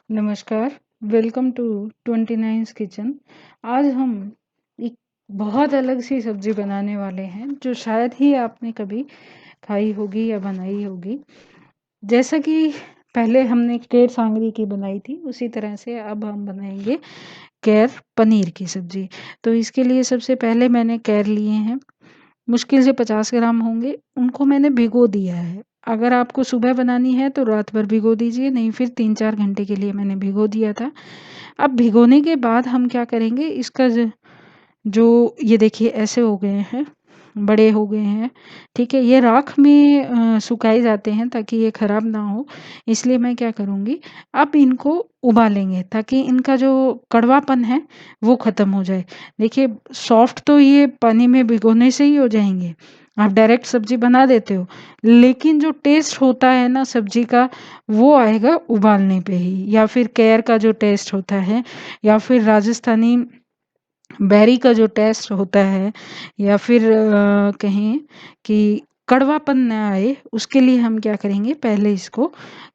नमस्कार, welcome to 29's kitchen. आज हम एक बहुत अलग सी सब्जी बनाने वाले हैं जो शायद ही आपने कभी खाई होगी या बनाई होगी। जैसा कि पहले हमने केर सांगरी की बनाई थी, उसी तरह से अब हम बनाएंगे केर पनीर की सब्जी। तो इसके लिए सबसे पहले मैंने केर लिए हैं, मुश्किल से 50 ग्राम होंगे। उनको मैंने भिगो दिया है। अगर आपको सुबह बनानी है तो रात भर भिगो दीजिए, नहीं फिर 3-4 घंटे के लिए मैंने भिगो दिया था। अब भिगोने के बाद हम क्या करेंगे, इसका जो ये देखिए ऐसे हो गए हैं, बड़े हो गए हैं, ठीक है। ये राख में सुखाए जाते हैं ताकि ये ख़राब ना हो। इसलिए मैं क्या करूँगी, अब इनको उबालेंगे ताकि इनका जो कड़वापन है वो ख़त्म हो जाए। देखिए सॉफ्ट तो ये पानी में भिगोने से ही हो जाएंगे, आप डायरेक्ट सब्जी बना देते हो, लेकिन जो टेस्ट होता है ना सब्जी का, वो आएगा उबालने पे ही। या फिर केर का जो टेस्ट होता है, या फिर राजस्थानी बेरी का जो टेस्ट होता है, या फिर कहें कि कड़वापन ना आए, उसके लिए हम क्या करेंगे, पहले इसको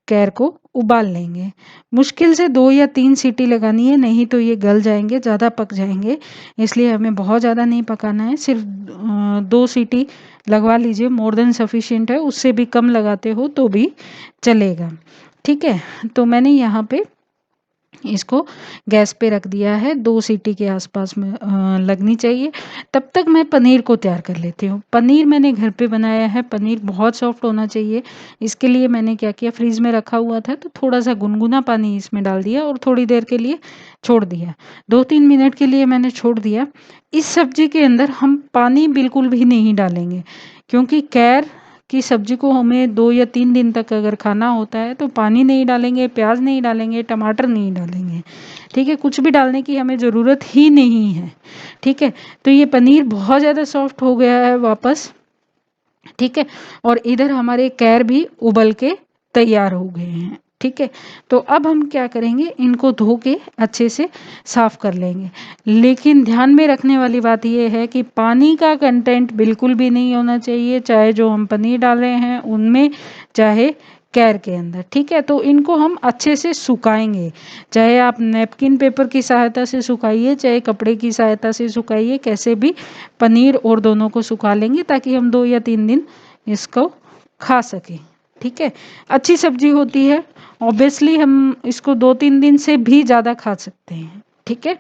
कैर को उबाल लेंगे। मुश्किल से 2 या 3 सीटी लगानी है, नहीं तो ये गल जाएंगे, ज़्यादा पक जाएंगे। इसलिए हमें बहुत ज़्यादा नहीं पकाना है, सिर्फ 2 सीटी लगवा लीजिए, मोर देन सफिशिएंट है। उससे भी कम लगाते हो तो भी चलेगा, ठीक है। तो मैंने यहाँ पे इसको गैस पे रख दिया है, 2 सीटी के आसपास में लगनी चाहिए। तब तक मैं पनीर को तैयार कर लेती हूँ। पनीर मैंने घर पे बनाया है, पनीर बहुत सॉफ्ट होना चाहिए। इसके लिए मैंने क्या किया, फ्रीज़ में रखा हुआ था तो थोड़ा सा गुनगुना पानी इसमें डाल दिया और थोड़ी देर के लिए छोड़ दिया। 2-3 मिनट के लिए मैंने छोड़ दिया। इस सब्जी के अंदर हम पानी बिल्कुल भी नहीं डालेंगे, क्योंकि कैर कि सब्जी को हमें 2 या 3 दिन तक अगर खाना होता है तो पानी नहीं डालेंगे, प्याज नहीं डालेंगे, टमाटर नहीं डालेंगे, ठीक है। कुछ भी डालने की हमें ज़रूरत ही नहीं है, ठीक है। तो ये पनीर बहुत ज़्यादा सॉफ्ट हो गया है वापस, ठीक है। और इधर हमारे कैर भी उबल के तैयार हो गए हैं, ठीक है। तो अब हम क्या करेंगे, इनको धो के अच्छे से साफ कर लेंगे। लेकिन ध्यान में रखने वाली बात यह है कि पानी का कंटेंट बिल्कुल भी नहीं होना चाहिए, चाहे जो हम पनीर डाल रहे हैं उनमें, चाहे कैर के अंदर, ठीक है। तो इनको हम अच्छे से सुखाएंगे, चाहे आप नैपकिन पेपर की सहायता से सुखाइए, चाहे कपड़े की सहायता से सुखाइए, कैसे भी पनीर और दोनों को सुखा लेंगे ताकि हम 2 या 3 दिन इसको खा सकें, ठीक है। अच्छी सब्जी होती है, ऑब्वियसली हम इसको 2-3 दिन से भी ज़्यादा खा सकते हैं, ठीक है।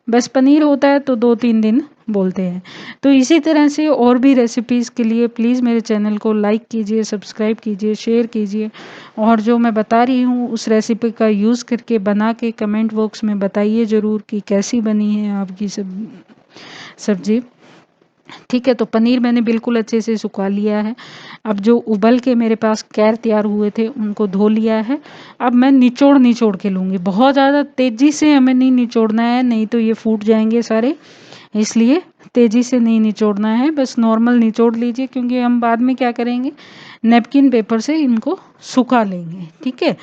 बस पनीर होता है तो 2-3 दिन बोलते हैं। तो इसी तरह से और भी रेसिपीज़ के लिए प्लीज़ मेरे चैनल को लाइक कीजिए, सब्सक्राइब कीजिए, शेयर कीजिए, और जो मैं बता रही हूँ उस रेसिपी का यूज़ करके बना के कमेंट बॉक्स में बताइए ज़रूर कि कैसी बनी है आपकी सब्जी, ठीक है। तो पनीर मैंने बिल्कुल अच्छे से सुखा लिया है। अब जो उबल के मेरे पास कैर तैयार हुए थे उनको धो लिया है। अब मैं निचोड़ निचोड़ के लूँगी, बहुत ज़्यादा तेज़ी से हमें नहीं निचोड़ना है, नहीं तो ये फूट जाएंगे सारे, इसलिए तेज़ी से नहीं निचोड़ना है, बस नॉर्मल निचोड़ लीजिए, क्योंकि हम बाद में क्या करेंगे, नैपकिन पेपर से इनको सुखा लेंगे, ठीक है।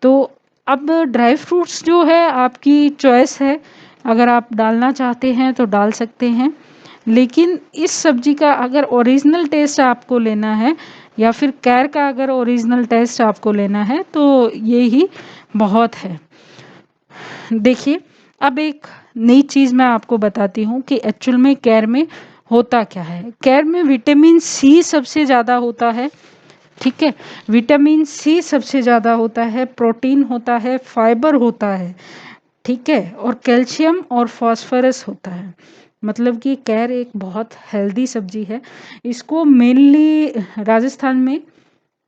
तो अब ड्राई फ्रूट्स जो है आपकी चॉइस है, अगर आप डालना चाहते हैं तो डाल सकते हैं, लेकिन इस सब्जी का अगर ओरिजिनल टेस्ट आपको लेना है, या फिर कैर का अगर ओरिजिनल टेस्ट आपको लेना है, तो ये ही बहुत है। देखिए अब एक नई चीज़ मैं आपको बताती हूँ कि एक्चुअल में कैर में होता क्या है। कैर में विटामिन सी सबसे ज़्यादा होता है, ठीक है। विटामिन सी सबसे ज़्यादा होता है, प्रोटीन होता है, फाइबर होता है, ठीक है, और कैल्शियम और फास्फोरस होता है। मतलब कि कैर एक बहुत हेल्दी सब्जी है। इसको मेनली राजस्थान में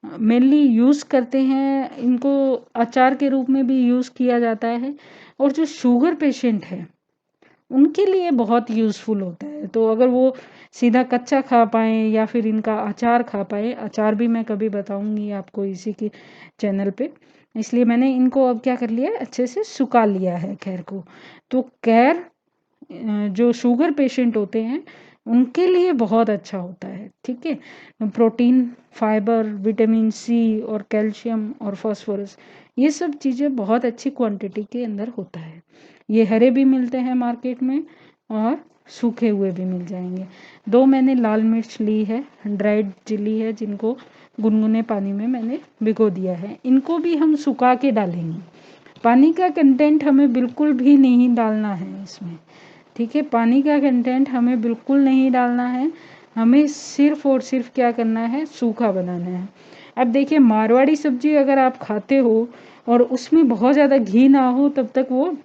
मेनली यूज़ करते हैं, इनको अचार के रूप में भी यूज़ किया जाता है, और जो शुगर पेशेंट है उनके लिए बहुत यूज़फुल होता है। तो अगर वो सीधा कच्चा खा पाएँ या फिर इनका अचार खा पाएँ, अचार भी मैं कभी बताऊंगी आपको इसी के चैनल पे, इसलिए मैंने इनको अब क्या कर लिया है, अच्छे से सुखा लिया है कैर को। तो कैर जो शुगर पेशेंट होते हैं उनके लिए बहुत अच्छा होता है, ठीक है। प्रोटीन, फाइबर, विटामिन सी और कैल्शियम और फास्फोरस, ये सब चीज़ें बहुत अच्छी क्वांटिटी के अंदर होता है। ये हरे भी मिलते हैं मार्केट में और सूखे हुए भी मिल जाएंगे। 2 मैंने लाल मिर्च ली है, ड्राइड चिली है, जिनको गुनगुने पानी में मैंने भिगो दिया है। इनको भी हम सुखा के डालेंगे, पानी का कंटेंट हमें बिल्कुल भी नहीं डालना है इसमें, ठीक है। पानी का कंटेंट हमें बिल्कुल नहीं डालना है, हमें सिर्फ और सिर्फ क्या करना है, सूखा बनाना है। अब देखिए मारवाड़ी सब्जी अगर आप खाते हो और उसमें बहुत ज़्यादा घी ना हो तब तक वो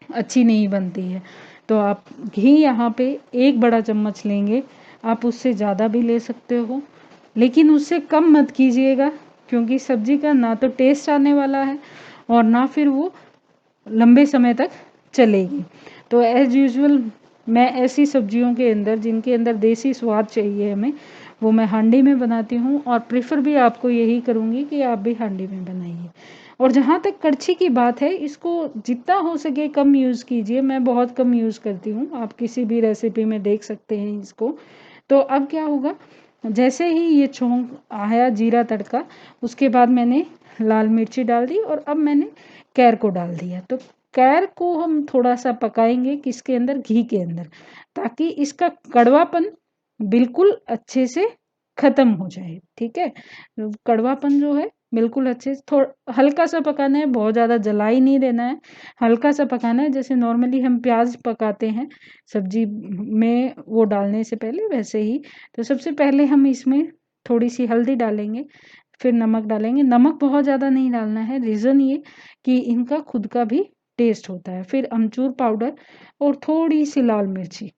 अच्छी नहीं बनती है। तो आप घी यहाँ पे 1 बड़ा चम्मच लेंगे, आप उससे ज़्यादा भी ले सकते हो, लेकिन उससे कम मत कीजिएगा, क्योंकि सब्जी का ना तो टेस्ट आने वाला है और ना फिर वो लंबे समय तक चलेगी। तो एज़ यूजुअल मैं ऐसी सब्जियों के अंदर जिनके अंदर देसी स्वाद चाहिए हमें, वो मैं हांडी में बनाती हूँ और प्रेफर भी आपको यही करूँगी कि आप भी हांडी में बनाइए। और जहाँ तक कड़छी की बात है, इसको जितना हो सके कम यूज़ कीजिए, मैं बहुत कम यूज़ करती हूँ, आप किसी भी रेसिपी में देख सकते हैं इसको। तो अब क्या होगा, जैसे ही ये छौंक आया जीरा तड़का, उसके बाद मैंने लाल मिर्ची डाल दी और अब मैंने कैर को डाल दिया। तो कैर को हम थोड़ा-सा पकाएँगे किसके अंदर, घी के अंदर, ताकि इसका कड़वापन बिल्कुल अच्छे से ख़त्म हो जाए, ठीक है। कड़वापन जो है बिल्कुल अच्छे से हल्का-सा पकाना है, बहुत ज़्यादा जला ही नहीं देना है, हल्का-सा पकाना है। जैसे नॉर्मली हम प्याज़ पकाते हैं सब्जी में वो डालने से पहले, वैसे ही। तो सबसे पहले हम इसमें थोड़ी-सी हल्दी डालेंगे, फिर नमक डालेंगे। नमक बहुत ज़्यादा नहीं डालना है, रीज़न ये कि इनका खुद का भी टेस्ट होता है। फिर अमचूर पाउडर और थोड़ी-सी लाल मिर्ची।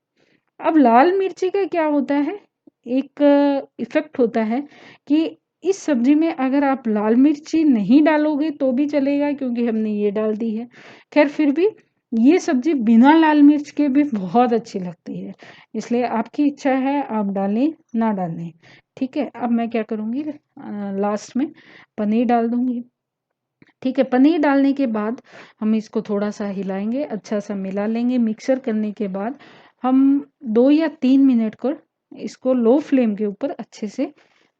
अब लाल मिर्ची का क्या होता है, एक इफ़ेक्ट होता है कि इस सब्ज़ी में अगर आप लाल मिर्ची नहीं डालोगे तो भी चलेगा, क्योंकि हमने ये डाल दी है। ख़ैर फिर भी ये सब्ज़ी बिना लाल मिर्च के भी बहुत अच्छी लगती है, इसलिए आपकी इच्छा है आप डालें, ना डालें, ठीक है। अब मैं क्या करूँगी, लास्ट में पनीर डाल दूँगी, ठीक है। पनीर डालने के बाद हम इसको थोड़ा-सा हिलाएँगे, अच्छा-सा मिला लेंगे। मिक्सर करने के बाद हम 2 या 3 मिनट को इसको लो फ्लेम के ऊपर अच्छे से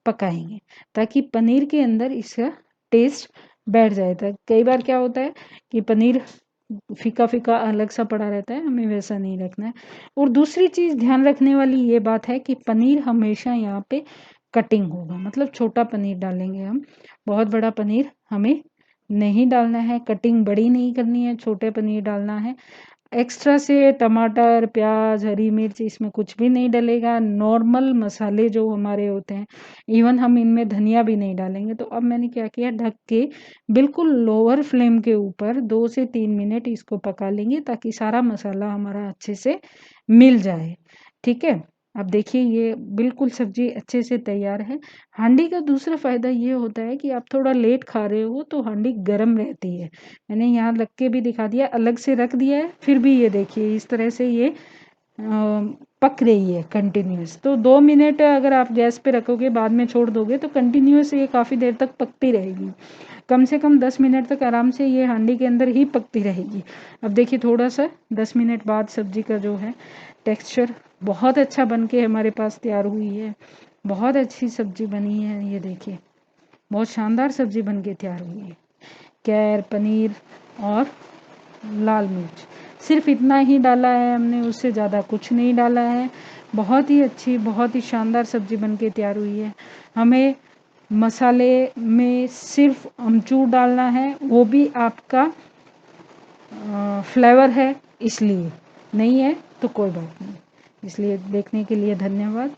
पकाएँगे, ताकि पनीर के अंदर इसका टेस्ट बैठ जाए। त कई बार क्या होता है कि पनीर फीका-फीका अलग-सा पड़ा रहता है, हमें वैसा नहीं रखना है। और दूसरी चीज़ ध्यान रखने वाली ये बात है कि पनीर हमेशा यहाँ पे कटिंग होगा, मतलब छोटा पनीर डालेंगे हम, बहुत बड़ा पनीर हमें नहीं डालना है, कटिंग बड़ी नहीं करनी है, छोटे पनीर डालना है। एक्स्ट्रा से टमाटर, प्याज़, हरी मिर्च इसमें कुछ भी नहीं डलेगा, नॉर्मल मसाले जो हमारे होते हैं, इवन हम इनमें धनिया भी नहीं डालेंगे। तो अब मैंने क्या किया, ढक के बिल्कुल लोअर फ्लेम के ऊपर 2 से 3 मिनट इसको पका लेंगे, ताकि सारा मसाला हमारा अच्छे से मिल जाए, ठीक है। अब देखिए ये बिल्कुल सब्ज़ी अच्छे से तैयार है। हांडी का दूसरा फ़ायदा ये होता है कि आप थोड़ा लेट खा रहे हो तो हांडी गरम रहती है। मैंने यहाँ रख के भी दिखा दिया, अलग से रख दिया है, फिर भी ये देखिए इस तरह से ये पक रही है कंटिन्यूअस। तो 2 मिनट अगर आप गैस पे रखोगे, बाद में छोड़ दोगे तो कंटिन्यूअस ये काफ़ी देर तक पकती रहेगी। कम से कम 10 मिनट तक आराम से ये हांडी के अंदर ही पकती रहेगी। अब देखिए थोड़ा-सा 10 मिनट बाद सब्ज़ी का जो है टेक्सचर बहुत अच्छा बन के हमारे पास तैयार हुई है। बहुत अच्छी सब्ज़ी बनी है, ये देखिए बहुत शानदार सब्ज़ी बन के तैयार हुई है। कैर, पनीर और लाल मिर्च, सिर्फ इतना ही डाला है हमने, उससे ज़्यादा कुछ नहीं डाला है। बहुत ही अच्छी, बहुत ही शानदार सब्ज़ी बन के तैयार हुई है। हमें मसाले में सिर्फ अमचूर डालना है, वो भी आपका फ्लेवर है इसलिए, नहीं है तो कोई बात नहीं। इसलिए देखने के लिए धन्यवाद।